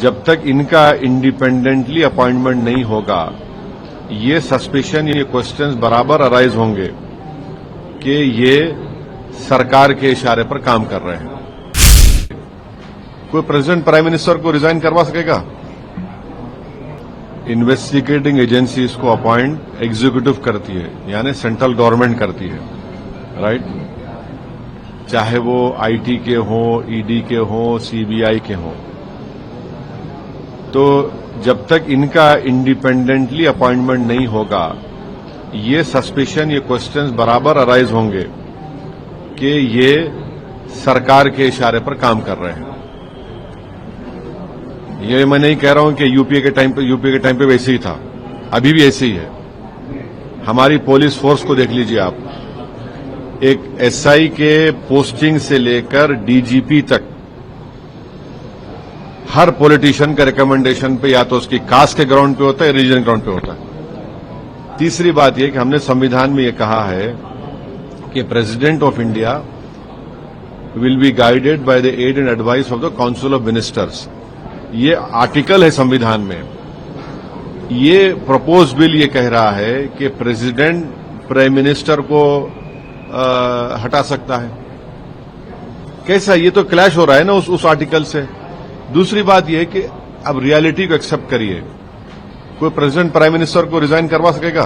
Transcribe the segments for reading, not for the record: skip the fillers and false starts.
जब तक इनका इंडिपेंडेंटली अपॉइंटमेंट नहीं होगा, ये सस्पिशन, ये क्वेश्चंस बराबर अराइज होंगे कि ये सरकार के इशारे पर काम कर रहे हैं। कोई प्रेसिडेंट प्राइम मिनिस्टर को रिजाइन करवा सकेगा? इन्वेस्टिगेटिंग एजेंसीज को अपॉइंट एग्जीक्यूटिव करती है, यानी सेंट्रल गवर्नमेंट करती है, राइट? चाहे वो आईटी के हों, ईडी के हों, सीबीआई के हों। तो जब तक इनका इंडिपेंडेंटली अपॉइंटमेंट नहीं होगा, ये सस्पिशन, ये क्वेश्चंस बराबर अराइज होंगे कि ये सरकार के इशारे पर काम कर रहे हैं। ये मैं नहीं कह रहा हूं कि यूपीए के टाइम पे वैसे ही था, अभी भी ऐसे ही है। हमारी पुलिस फोर्स को देख लीजिए आप, एक एसआई के पोस्टिंग से लेकर डीजीपी तक हर पॉलिटिशियन का रिकमेंडेशन पे या तो उसकी कास्ट के ग्राउंड पे होता है, रिलीजन ग्राउंड पे होता है। तीसरी बात यह कि हमने संविधान में यह कहा है कि president of India will be guided by the aid and advice of the council of ministers. ये आर्टिकल है संविधान में। ये प्रपोज बिल ये कह रहा है कि प्रेसिडेंट प्राइम मिनिस्टर को हटा सकता है। कैसा? ये तो क्लैश हो रहा है ना उस आर्टिकल से। दूसरी बात यह है कि अब रियलिटी को एक्सेप्ट करिए। कोई प्रेसिडेंट प्राइम मिनिस्टर को रिजाइन करवा सकेगा?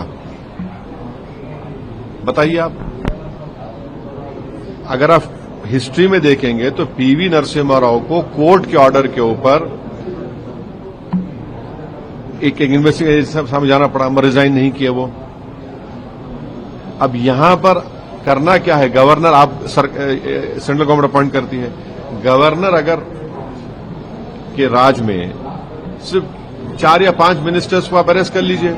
बताइए आप। अगर आप हिस्ट्री में देखेंगे तो पीवी नरसिम्हा राव को कोर्ट के ऑर्डर के ऊपर एक इन्वेस्टिगेशन सामने जाना पड़ा, मगर रिजाइन नहीं किए वो। अब यहां पर करना क्या है? गवर्नर, आप सेंट्रल गवर्नमेंट अपॉइंट करती है। गवर्नर अगर के राज में सिर्फ 4 या 5 मिनिस्टर्स को आप अरेस्ट कर लीजिए,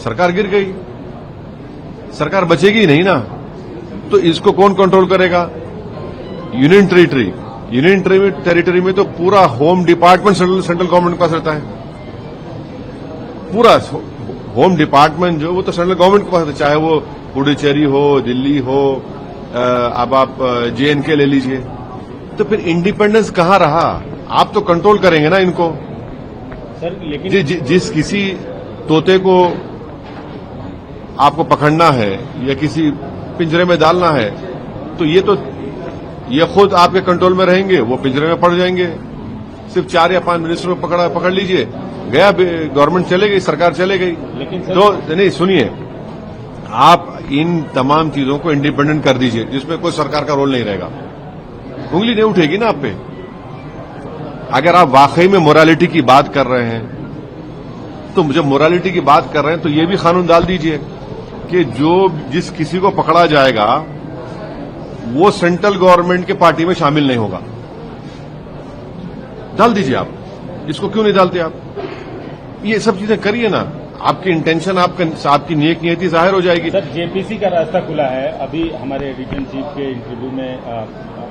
सरकार गिर गई, सरकार बचेगी ही नहीं ना। तो इसको कौन कंट्रोल करेगा? यूनियन टेरिटरी में तो पूरा होम डिपार्टमेंट सेंट्रल गवर्नमेंट के पास रहता है। पूरा होम डिपार्टमेंट जो वो तो सेंट्रल गवर्नमेंट के पास रहता है, चाहे वो पुडुचेरी हो, दिल्ली हो, अब आप जेएनके ले लीजिए। तो फिर इंडिपेंडेंस कहां रहा? आप तो कंट्रोल करेंगे ना इनको। सर लेकिन जिस किसी तोते को आपको पकड़ना है या किसी पिंजरे में डालना है, तो ये खुद आपके कंट्रोल में रहेंगे, वो पिंजरे में पड़ जाएंगे। सिर्फ 4 या 5 मिनिस्टर को पकड़ लीजिए, गया गवर्नमेंट चले गई, सरकार चले गई। लेकिन तो नहीं, सुनिए, आप इन तमाम चीजों को इंडिपेंडेंट कर दीजिए जिसमें कोई सरकार का रोल नहीं रहेगा। उंगली नहीं उठेगी ना आप पे। अगर आप वाकई में मोरालिटी की बात कर रहे हैं, तो जब मोरालिटी की बात कर रहे हैं तो ये भी कानून डाल दीजिए कि जिस किसी को पकड़ा जाएगा वो सेंट्रल गवर्नमेंट के पार्टी में शामिल नहीं होगा। डाल दीजिए आप। इसको क्यों नहीं डालते आप? ये सब चीजें करिए ना। आपकी इंटेंशन, आपकी नेक नियति जाहिर हो जाएगी। सर, जेपीसी का रास्ता खुला है। अभी हमारे एडिटर इन चीफ के इंटरव्यू में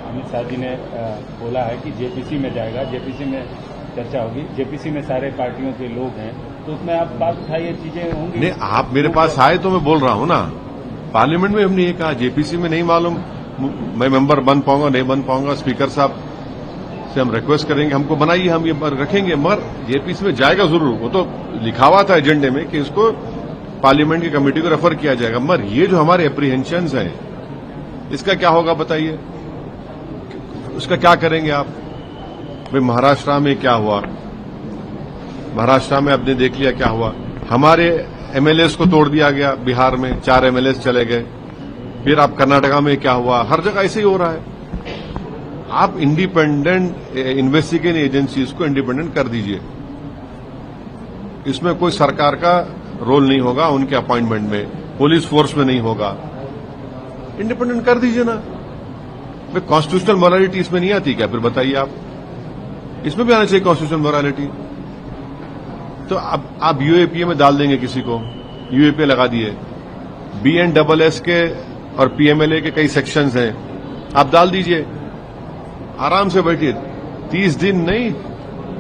अमित शाह जी ने बोला है कि जेपीसी में जाएगा, जेपीसी में चर्चा होगी, जेपीसी में सारे पार्टियों के लोग हैं, तो उसमें आप बात उठाइए, चीजें होंगी। नहीं, आप मेरे पास आए तो मैं बोल रहा हूं ना। पार्लियामेंट में हमने ये कहा, जेपीसी में नहीं मालूम मैं मेंबर बन पाऊंगा नहीं बन पाऊंगा। स्पीकर साहब से हम रिक्वेस्ट करेंगे, हमको बनाइए, हम ये रखेंगे। मगर जेपीसी में जाएगा जरूर। वो तो लिखा हुआ था एजेंडे में कि इसको पार्लियामेंट की कमेटी को रेफर किया जाएगा। मगर ये जो हमारे एप्रीहेंशंस हैं, इसका क्या होगा बताइए? उसका क्या करेंगे आप? भाई महाराष्ट्र में क्या हुआ? महाराष्ट्र में आपने देख लिया क्या हुआ। हमारे एमएलएस को तोड़ दिया गया। बिहार में 4 एमएलएस चले गए। फिर आप कर्नाटका में क्या हुआ? हर जगह ऐसे ही हो रहा है। आप इंडिपेंडेंट इन्वेस्टिगेटिंग एजेंसीज को इंडिपेंडेंट कर दीजिए। इसमें कोई सरकार का रोल नहीं होगा, उनके अपॉइंटमेंट में, पुलिस फोर्स में नहीं होगा। इंडिपेंडेंट कर दीजिए ना। कॉन्स्टिट्यूशनल मोरालिटी इसमें नहीं आती क्या? फिर बताइए आप। इसमें भी आना चाहिए कॉन्स्टिट्यूशनल मोरालिटी। तो अब आप यूएपीए में डाल देंगे किसी को, यूएपीए लगा दिए। बीएनडबलएस के और पीएमएलए के कई सेक्शंस हैं, आप डाल दीजिए। आराम से बैठिए। 30 दिन नहीं,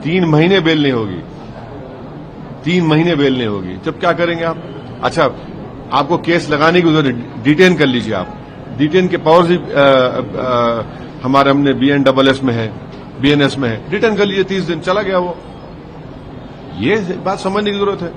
3 महीने बेल नहीं होगी। 3 महीने बेल नहीं होगी। जब क्या करेंगे आप? अच्छा, आपको केस लगाने की जरूरत, डिटेन कर लीजिए आप। डिटेन के पावर्स भी हमने बीएनडबलएस में है। बीएनएस में है, रिटर्न कर लीजिए, 30 दिन चला गया वो। ये बात समझने की जरूरत है।